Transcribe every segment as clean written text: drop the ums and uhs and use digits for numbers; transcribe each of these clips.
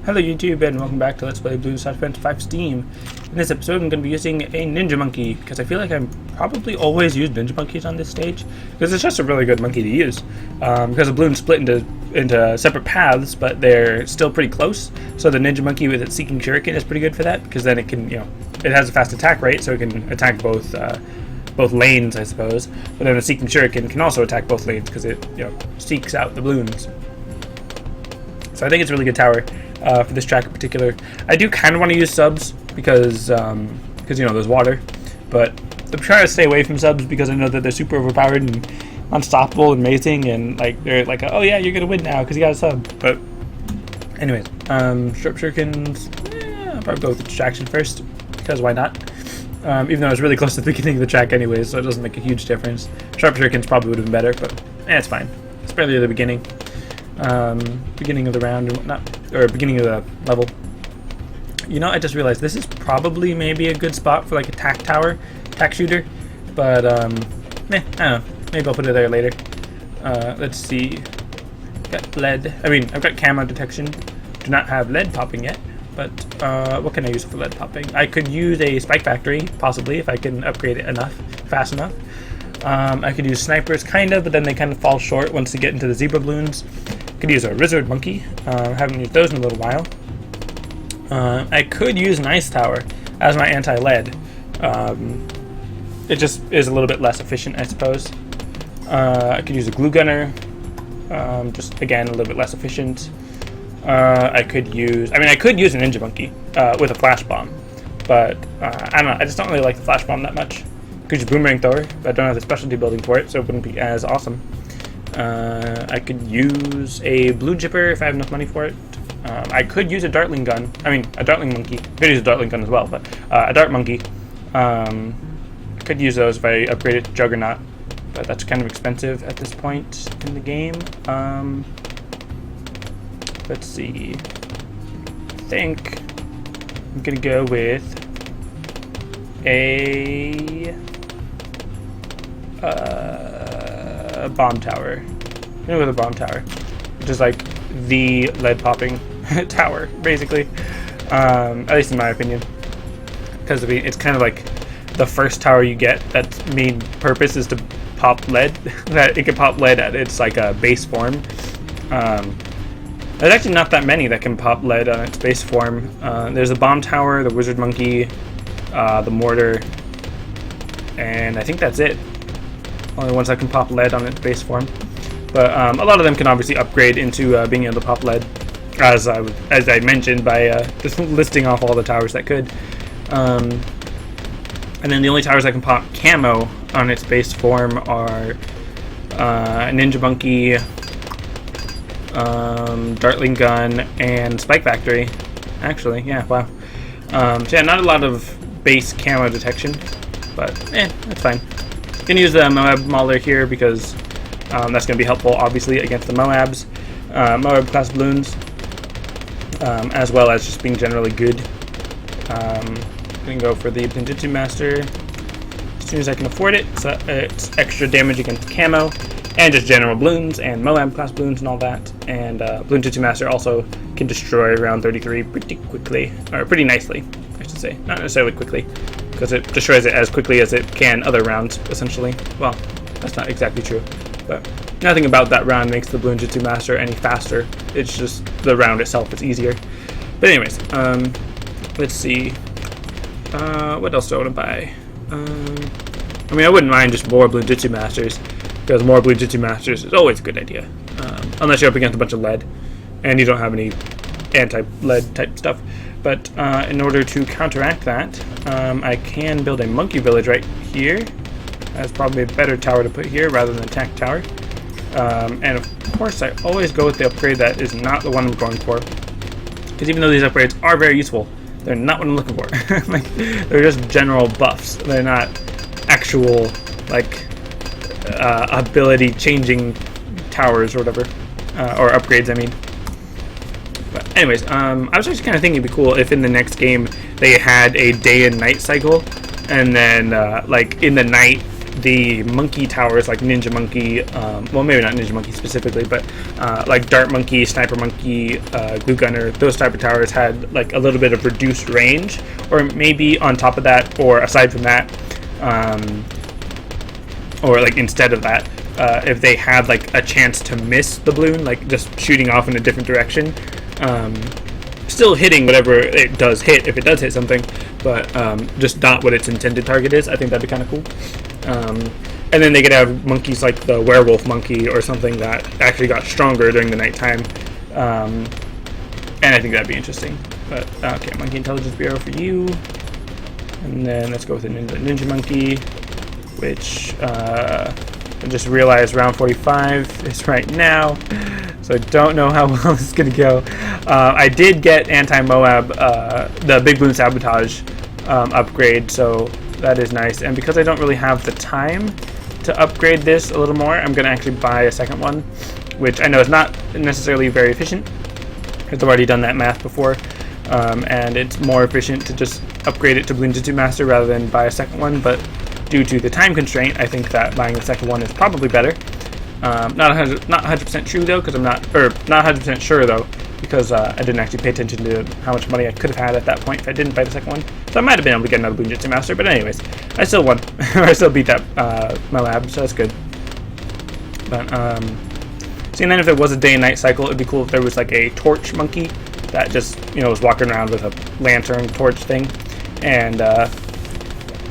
Hello YouTube and welcome back to Let's Play BTD5 Steam. In this episode I'm going to be using a ninja monkey because I feel like I'm probably always use ninja monkeys on this stage because it's just a really good monkey to use because the balloons split into separate paths, but they're still pretty close. So the ninja monkey with its seeking shuriken is pretty good for that because then it can, it has a fast attack rate, so it can attack both lanes, I suppose. But then the seeking shuriken can also attack both lanes because it seeks out the balloons. So I think it's a really good tower. For this track in particular, I do kind of want to use subs because there's water, but I'm trying to stay away from subs because I know that they're super overpowered and unstoppable and amazing, and they're like, oh yeah, you're gonna win now because you got a sub. But anyways, short shurikens, I'll probably go with the distraction first because why not? Even though it's really close to the beginning of the track anyways, so it doesn't make a huge difference. Sharp shurikens probably would have been better, but it's fine. It's barely the beginning. Beginning of the round and whatnot, or beginning of the level. I just realized this is probably maybe a good spot for like a tack shooter, but I don't know, maybe I'll put it there later. Let's see, got lead, I've got camo detection, do not have lead popping yet, but what can I use for lead popping? I could use a spike factory, possibly, if I can upgrade it fast enough. I could use snipers, kind of, but then they kind of fall short once you get into the zebra balloons. Could use a lizard monkey. Haven't used those in a little while. I could use an ice tower as my anti-lead. It just is a little bit less efficient, I suppose. I could use a glue gunner. Just again a little bit less efficient. I could use a ninja monkey with a flash bomb, but I don't know. I just don't really like the flash bomb that much. Could use boomerang thrower, but I don't have the specialty building for it, so it wouldn't be as awesome. I could use a blue jipper if I have enough money for it. I could use a dartling gun. A dartling monkey. I could use a dartling gun as well, but a dart monkey. I could use those if I upgrade it to Juggernaut, but that's kind of expensive at this point in the game. Let's see. I think I'm gonna go with a bomb tower. I'm gonna go with a bomb tower, which is like the lead popping tower, basically. At least in my opinion, because it's kind of like the first tower you get that's main purpose is to pop lead. That it can pop lead at its like a base form. There's actually not that many that can pop lead on its base form. There's the bomb tower, the wizard monkey, the mortar, and I think that's it. Only ones that can pop lead on its base form. But a lot of them can obviously upgrade into being able to pop lead, as I mentioned by just listing off all the towers that could. And then the only towers that can pop camo on its base form are ninja monkey, dartling gun, and spike factory. Actually, yeah, wow. So yeah, not a lot of base camo detection, but that's fine. Gonna use the Moab Mauler here because that's gonna be helpful, obviously, against the Moabs, Moab class balloons, as well as just being generally good. Gonna go for the Ninjutsu Master as soon as I can afford it, so it's extra damage against camo and just general balloons and Moab class balloons and all that. And Balloon Jutsu Master also can destroy round 33 pretty quickly, or pretty nicely, I should say, not necessarily quickly, because it destroys it as quickly as it can other rounds, essentially. Well, that's not exactly true, but nothing about that round makes the Balloon Jutsu Master any faster. It's just the round itself is easier. But anyways, let's see. What else do I want to buy? I wouldn't mind just more Balloon Jutsu Masters, because more Balloon Jutsu Masters is always a good idea. Unless you're up against a bunch of lead, and you don't have any anti-lead type stuff. But in order to counteract that, I can build a monkey village right here. That's probably a better tower to put here rather than a attack tower. And of course, I always go with the upgrade that is not the one I'm going for. Because even though these upgrades are very useful, they're not what I'm looking for. They're just general buffs. They're not actual, ability changing towers or whatever. Or upgrades, I mean. But anyways, I was actually kind of thinking it'd be cool if in the next game they had a day and night cycle, and then in the night the monkey towers like Ninja Monkey, well, maybe not Ninja Monkey specifically, but like Dart Monkey, Sniper Monkey, Glue Gunner, those type of towers had like a little bit of reduced range, or maybe on top of that, or aside from that, or like instead of that, if they had like a chance to miss the balloon, like just shooting off in a different direction, still hitting whatever it does hit, if it does hit something, but just not what its intended target is. I think that'd be kind of cool. And then they could have monkeys like the werewolf monkey or something that actually got stronger during the nighttime, and I think that'd be interesting. But okay, Monkey Intelligence Bureau for you, and then let's go with a Ninja Monkey, which I just realized round 45 is right now, so I don't know how well this is going to go. I did get anti-Moab, the Big Balloon Sabotage upgrade, so that is nice. And because I don't really have the time to upgrade this a little more, I'm going to actually buy a second one, which I know is not necessarily very efficient, because I've already done that math before. And it's more efficient to just upgrade it to Balloon Jitsu Master rather than buy a second one, but due to the time constraint, I think that buying the second one is probably better. Not 100% true though, because not 100% sure though, because I didn't actually pay attention to how much money I could have had at that point if I didn't buy the second one. So I might have been able to get another Balloon Jitsu Master, but anyways, I still won. I still beat that Moab, so that's good. But see, and then if there was a day and night cycle, it'd be cool if there was like a torch monkey that just, you know, was walking around with a lantern torch thing, and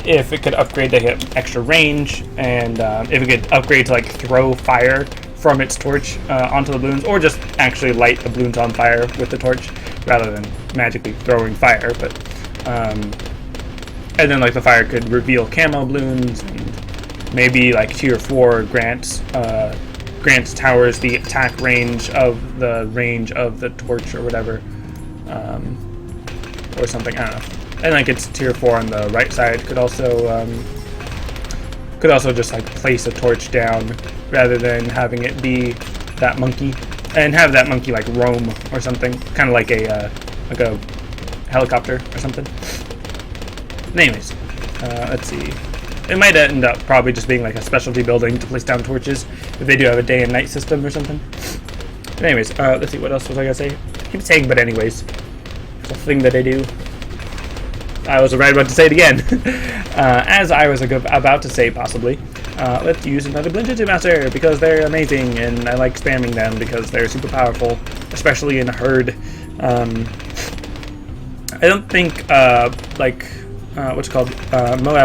if it could upgrade to get extra range, and if it could upgrade to like throw fire from its torch onto the balloons, or just actually light the balloons on fire with the torch rather than magically throwing fire. But and then like the fire could reveal camo balloons, and maybe like tier 4 grants towers the attack range of the torch or whatever, or something, I don't know. And like its tier 4 on the right side could also just like place a torch down rather than having it be that monkey, and have that monkey like roam or something, kind of like a helicopter or something. Anyways, let's see. It might end up probably just being like a specialty building to place down torches if they do have a day and night system or something. But anyways, let's see, what else was I gonna say? I keep saying but anyways. It's a thing that I do. I was right about to say it again. As I was about to say, possibly, let's use another Balloon Jitsu Master because they're amazing and I like spamming them because they're super powerful, especially in a herd. I don't think Moab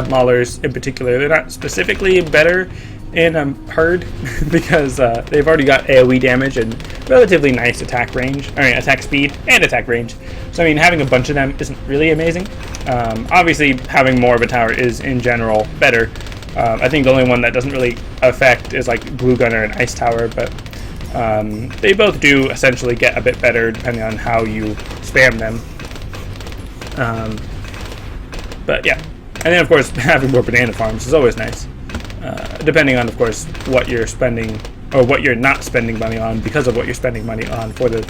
Maulers in particular, they're not specifically better in a herd because they've already got AoE damage and relatively nice attack range, attack speed and attack range. So I mean, having a bunch of them isn't really amazing. Obviously, having more of a tower is in general better. I think the only one that doesn't really affect is like Glue Gunner and Ice Tower, but they both do essentially get a bit better depending on how you spam them. But yeah, and then of course having more banana farms is always nice, depending on of course what you're spending or what you're not spending money on because of what you're spending money on for the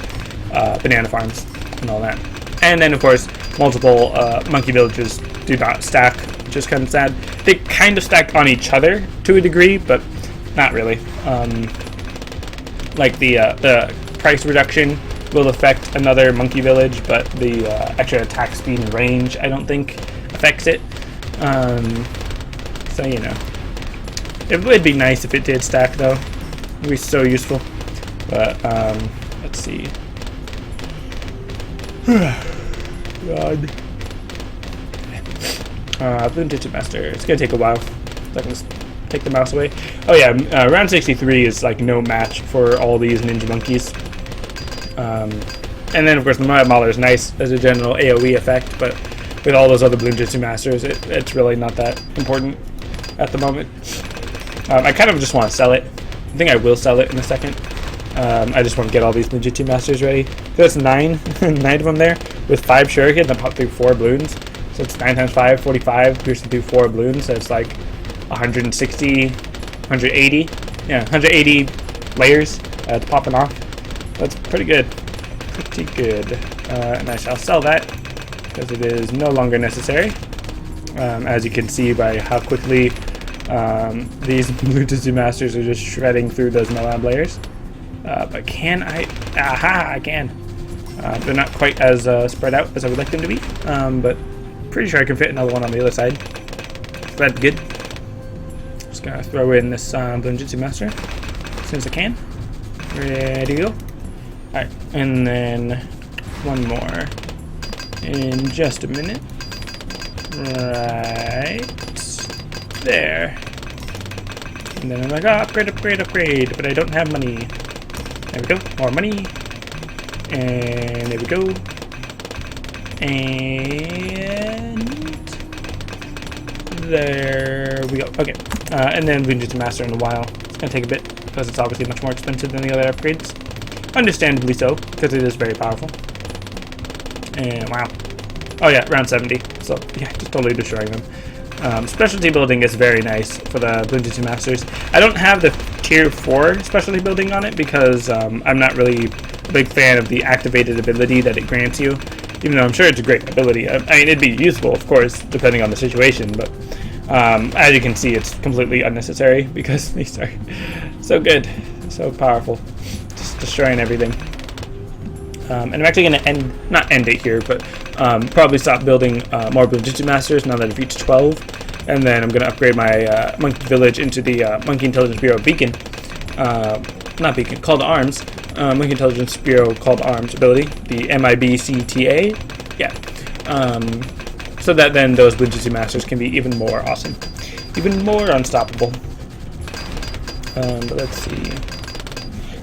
banana farms and all that. And then of course multiple monkey villages do not stack, which is kind of sad. They kind of stack on each other to a degree, but not really. Like the price reduction will affect another monkey village, but the extra attack speed and range I don't think affects it. So you know, it would be nice if it did stack though. It would be so useful. But let's see. God. Balloon Jitsu Master. It's gonna take a while. So I can just take the mouse away. Oh yeah, round 63 is like no match for all these ninja monkeys. And then of course the Moab Mauler is nice as a general AoE effect, but with all those other Balloon Jitsu Masters, it's really not that important at the moment. I kind of just want to sell it. I think I will sell it in a second. I just want to get all these Balloon Jitsu Masters ready. So that's 9 of them there, with 5 shurikens and pop through 4 balloons. So it's 9 times 5, 45, piercing through 4 balloons, so it's like 160, 180, yeah, 180 layers popping off. That's pretty good. Pretty good. And I shall sell that because it is no longer necessary. As you can see by how quickly These Blue Jitsu Masters are just shredding through those Moab layers. But can I? Aha, I can. They're not quite as spread out as I would like them to be, but pretty sure I can fit another one on the other side. So that's good. Just gonna throw in this Blue Jitsu Master as soon as I can. Ready to go. Alright, and then one more in just a minute. Right there. And then I'm like, oh, upgrade, but I don't have money. There we go, more money. And there we go. And there we go. Okay, and then we can just master in a while. It's gonna take a bit because it's obviously much more expensive than the other upgrades. Understandably so, because it is very powerful. And wow. Oh yeah, round 70. So yeah, just totally destroying them. Specialty building is very nice for the Blue Jitsu Masters. I don't have the tier 4 specialty building on it because I'm not really a big fan of the activated ability that it grants you. Even though I'm sure it's a great ability. I mean, it'd be useful, of course, depending on the situation, but as you can see, it's completely unnecessary because these are so good, so powerful. Just destroying everything. And I'm actually going to not end it here, but probably stop building more Blue Jitsu Masters now that I've reached 12. And then I'm going to upgrade my Monkey Village into the Monkey Intelligence Bureau Beacon. Not Beacon, Call to Arms. Monkey Intelligence Bureau Call to Arms ability. The MIBCTA. Yeah. So that then those Blue Jitsu Masters can be even more awesome. Even more unstoppable. But let's see.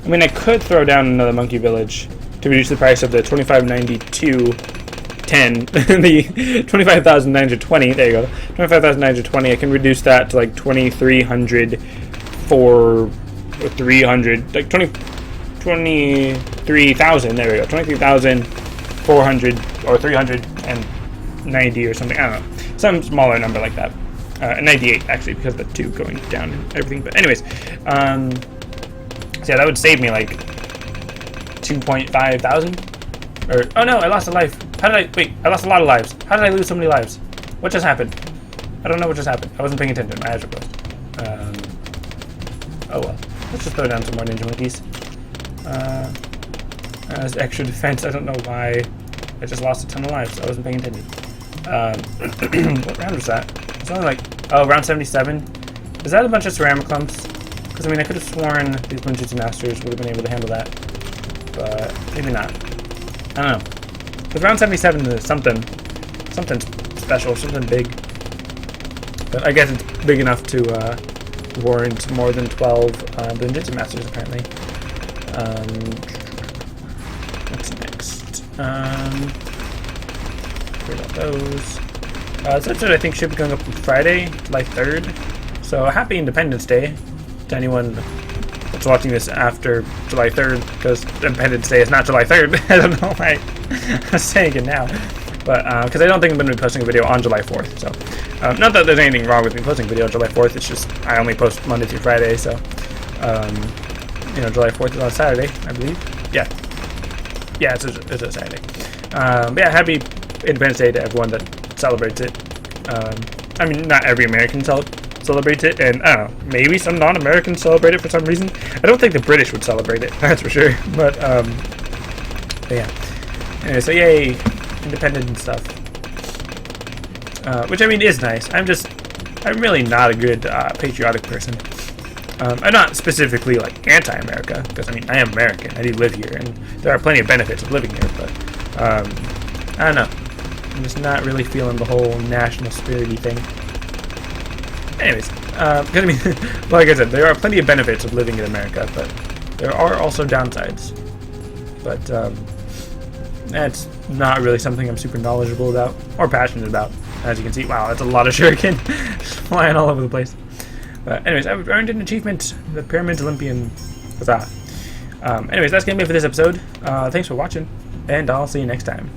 I mean, I could throw down another Monkey Village to reduce the price of the 2592.10, the 25,920. There you go, 25,920. I can reduce that to like 2,300 for 300, like 23,000. There we go, 23,400 or 390 or something. I don't know, some smaller number like that. 98 actually, because of the 2 going down and everything. But anyways, so yeah, that would save me like 2.5 thousand. Or oh no, I lost a life. How did I wait? I lost a lot of lives. How did I lose so many lives? What just happened? I don't know what just happened. I wasn't paying attention. My eyes were closed. Oh well. Let's just throw down some more ninja monkeys. As extra defense. I don't know why. I just lost a ton of lives. I wasn't paying attention. What round was that? It's only like round 77. Is that a bunch of ceramic clumps? Because I mean, I could have sworn these Blue Jitsu Masters would have been able to handle that, but maybe not. I don't know. But round 77 is something special, something big. But I guess it's big enough to warrant more than 12 Blue Jitsu Masters apparently. What's next? Forget about those. This episode I think should be going up on Friday, July 3rd. So happy Independence Day to anyone that's watching this after July 3rd, because Independence Day is not July 3rd. I don't know why I'm saying it now. But because I don't think I'm going to be posting a video on July 4th. So not that there's anything wrong with me posting a video on July 4th. It's just I only post Monday through Friday. So you know, July 4th is on Saturday, I believe. Yeah, it's a Saturday. But yeah, happy Independence Day to everyone that celebrates it. I mean, not every American celebrates it, and I don't know, maybe some non-Americans celebrate it for some reason. I don't think the British would celebrate it, that's for sure. But yeah. Anyway, so yay, independent and stuff. Which I mean is nice. I'm really not a good patriotic person. I'm not specifically like anti-America, because I mean I am American. I do live here, and there are plenty of benefits of living here. But I don't know. I'm just not really feeling the whole national spirity thing. Anyways, because I mean, like I said, there are plenty of benefits of living in America, but there are also downsides. But that's not really something I'm super knowledgeable about or passionate about. As you can see, wow, that's a lot of shuriken flying all over the place. But anyways, I've earned an achievement, the Pyramid Olympian. Huzzah. Anyways, that's gonna be it for this episode. Thanks for watching, and I'll see you next time.